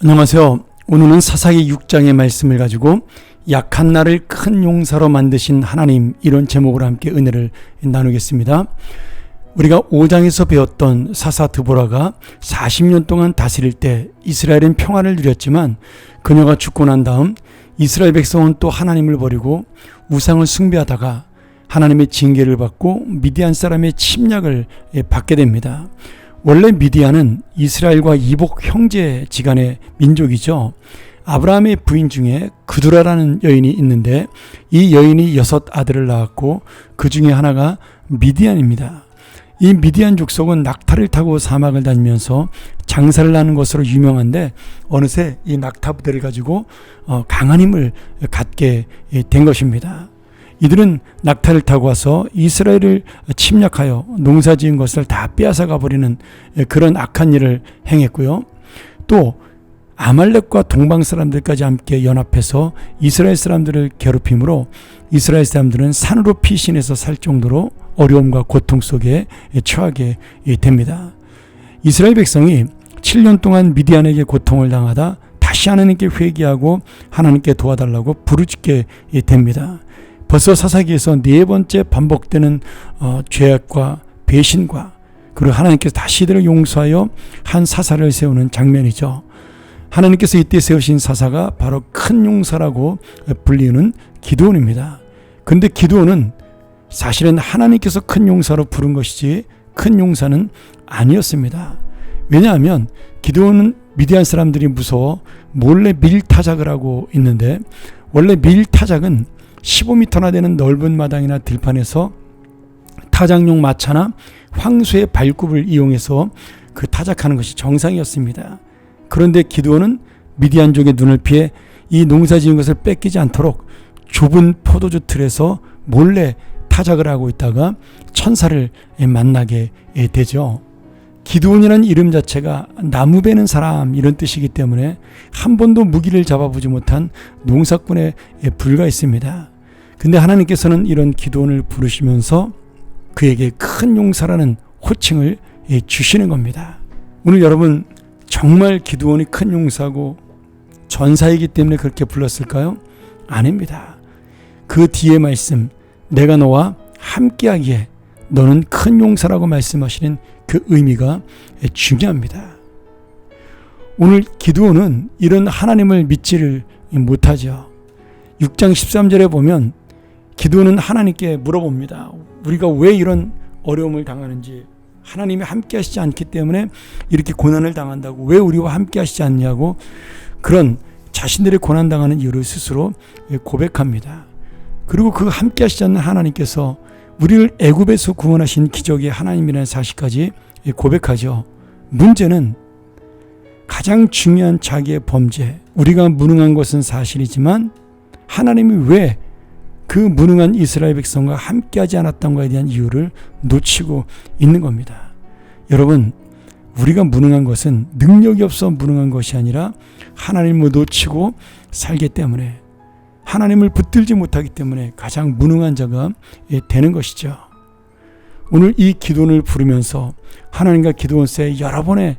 안녕하세요. 오늘은 사사기 6장의 말씀을 가지고 약한 나를 큰 용사로 만드신 하나님, 이런 제목으로 함께 은혜를 나누겠습니다. 우리가 5장에서 배웠던 사사 드보라가 40년 동안 다스릴 때 이스라엘은 평화를 누렸지만, 그녀가 죽고 난 다음 이스라엘 백성은 또 하나님을 버리고 우상을 숭배하다가 하나님의 징계를 받고 미디안 사람의 침략을 받게 됩니다. 원래 미디안은 이스라엘과 이복 형제지간의 민족이죠. 아브라함의 부인 중에 그두라라는 여인이 있는데, 이 여인이 6 아들을 낳았고 그 중에 하나가 미디안입니다. 이 미디안 족속은 낙타를 타고 사막을 다니면서 장사를 하는 것으로 유명한데, 어느새 이 낙타 부대를 가지고 강한 힘을 갖게 된 것입니다. 이들은 낙타를 타고 와서 이스라엘을 침략하여 농사 지은 것을 다 빼앗아 가버리는 그런 악한 일을 행했고요. 또 아말렉과 동방 사람들까지 함께 연합해서 이스라엘 사람들을 괴롭힘으로 이스라엘 사람들은 산으로 피신해서 살 정도로 어려움과 고통 속에 처하게 됩니다. 이스라엘 백성이 7년 동안 미디안에게 고통을 당하다 다시 하나님께 회개하고 하나님께 도와달라고 부르짖게 됩니다. 벌써 사사기에서 4번째 반복되는 죄악과 배신과, 그리고 하나님께서 다시 이들을 용서하여 한 사사를 세우는 장면이죠. 하나님께서 이때 세우신 사사가 바로 큰 용사라고 불리는 기드온입니다. 근데 기드온은 사실은 하나님께서 큰 용사로 부른 것이지 큰 용사는 아니었습니다. 왜냐하면 기드온은 미디안 사람들이 무서워 몰래 밀타작을 하고 있는데, 원래 밀타작은 15m나 되는 넓은 마당이나 들판에서 타작용 마차나 황소의 발굽을 이용해서 그 타작하는 것이 정상이었습니다. 그런데 기드온은 미디안족의 눈을 피해 이 농사 지은 것을 뺏기지 않도록 좁은 포도주 틀에서 몰래 타작을 하고 있다가 천사를 만나게 되죠. 기드온이라는 이름 자체가 나무 베는 사람, 이런 뜻이기 때문에 한 번도 무기를 잡아보지 못한 농사꾼에 불과했습니다. 근데 하나님께서는 이런 기드온을 부르시면서 그에게 큰 용사라는 호칭을 주시는 겁니다. 오늘 여러분, 정말 기드온이 큰 용사고 전사이기 때문에 그렇게 불렀을까요? 아닙니다. 그 뒤에 말씀, 내가 너와 함께하기에 너는 큰 용사라고 말씀하시는 그 의미가 중요합니다. 오늘 기드온은 이런 하나님을 믿지를 못하죠. 6장 13절에 보면 기드온은 하나님께 물어봅니다. 우리가 왜 이런 어려움을 당하는지, 하나님이 함께 하시지 않기 때문에 이렇게 고난을 당한다고, 왜 우리와 함께 하시지 않냐고, 그런 자신들의 고난당하는 이유를 스스로 고백합니다. 그리고 그 함께 하시지 않는 하나님께서 우리를 애굽에서 구원하신 기적의 하나님이라는 사실까지 고백하죠. 문제는 가장 중요한 자기의 범죄, 우리가 무능한 것은 사실이지만 하나님이 왜 그 무능한 이스라엘 백성과 함께하지 않았던 것에 대한 이유를 놓치고 있는 겁니다. 여러분, 우리가 무능한 것은 능력이 없어 무능한 것이 아니라 하나님을 놓치고 살기 때문에, 하나님을 붙들지 못하기 때문에 가장 무능한 자가 되는 것이죠. 오늘 이 기도를 부르면서 하나님과 기도원서에 여러 번의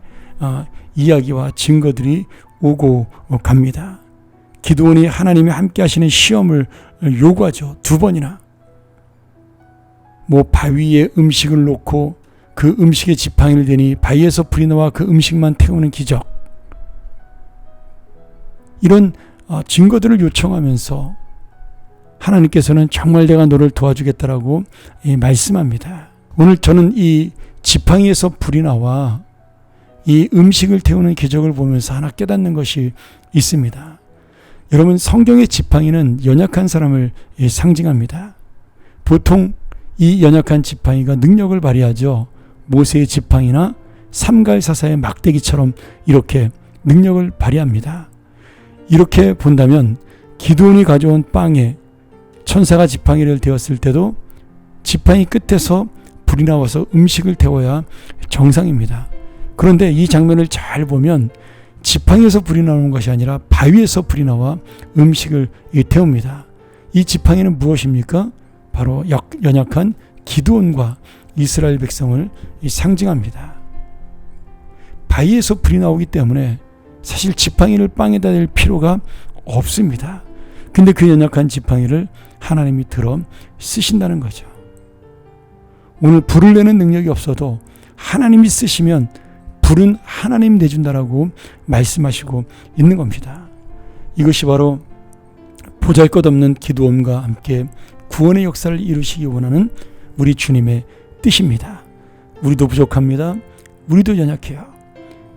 이야기와 증거들이 오고 갑니다. 기드온이 하나님이 함께 하시는 시험을 요구하죠. 2번이나. 바위에 음식을 놓고 그 음식에 지팡이를 대니 바위에서 불이 나와 그 음식만 태우는 기적. 이런 증거들을 요청하면서 하나님께서는 정말 내가 너를 도와주겠다라고 말씀합니다. 오늘 저는 이 지팡이에서 불이 나와 이 음식을 태우는 기적을 보면서 하나 깨닫는 것이 있습니다. 여러분, 성경의 지팡이는 연약한 사람을 상징합니다. 보통 이 연약한 지팡이가 능력을 발휘하죠. 모세의 지팡이나 삼갈사사의 막대기처럼 이렇게 능력을 발휘합니다. 이렇게 본다면 기드온이 가져온 빵에 천사가 지팡이를 대었을 때도 지팡이 끝에서 불이 나와서 음식을 태워야 정상입니다. 그런데 이 장면을 잘 보면 지팡이에서 불이 나오는 것이 아니라 바위에서 불이 나와 음식을 태웁니다. 이 지팡이는 무엇입니까? 바로 연약한 기드온과 이스라엘 백성을 상징합니다. 바위에서 불이 나오기 때문에 사실 지팡이를 빵에다 댈 필요가 없습니다. 근데 그 연약한 지팡이를 하나님이 들어 쓰신다는 거죠. 오늘 불을 내는 능력이 없어도 하나님이 쓰시면 불은 하나님 내준다라고 말씀하시고 있는 겁니다. 이것이 바로 보잘것없는 기도음과 함께 구원의 역사를 이루시기 원하는 우리 주님의 뜻입니다. 우리도 부족합니다. 우리도 연약해요.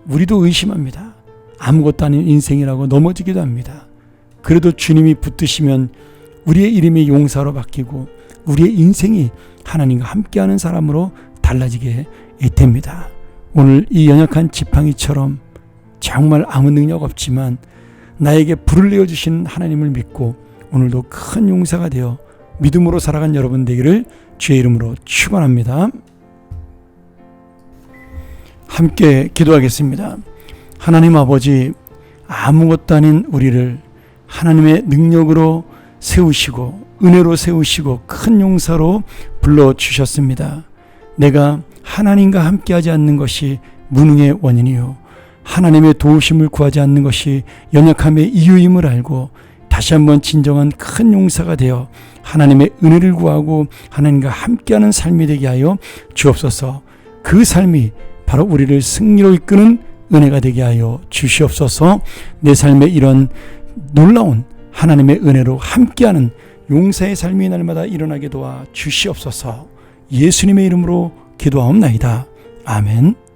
우리도 의심합니다. 아무것도 아닌 인생이라고 넘어지기도 합니다. 그래도 주님이 붙드시면 우리의 이름이 용사로 바뀌고 우리의 인생이 하나님과 함께하는 사람으로 달라지게 됩니다. 오늘 이 연약한 지팡이처럼 정말 아무 능력 없지만 나에게 불을 내어주신 하나님을 믿고 오늘도 큰 용사가 되어 믿음으로 살아간 여러분 되기를 주의 이름으로 축원합니다. 함께 기도하겠습니다. 하나님 아버지, 아무것도 아닌 우리를 하나님의 능력으로 세우시고 은혜로 세우시고 큰 용사로 불러주셨습니다. 내가 하나님과 함께하지 않는 것이 무능의 원인이요 하나님의 도우심을 구하지 않는 것이 연약함의 이유임을 알고 다시 한번 진정한 큰 용사가 되어 하나님의 은혜를 구하고 하나님과 함께하는 삶이 되게 하여 주옵소서. 그 삶이 바로 우리를 승리로 이끄는 은혜가 되게 하여 주시옵소서. 내 삶에 이런 놀라운 하나님의 은혜로 함께하는 용사의 삶이 날마다 일어나게 도와 주시옵소서. 예수님의 이름으로 기도하옵나이다. 아멘.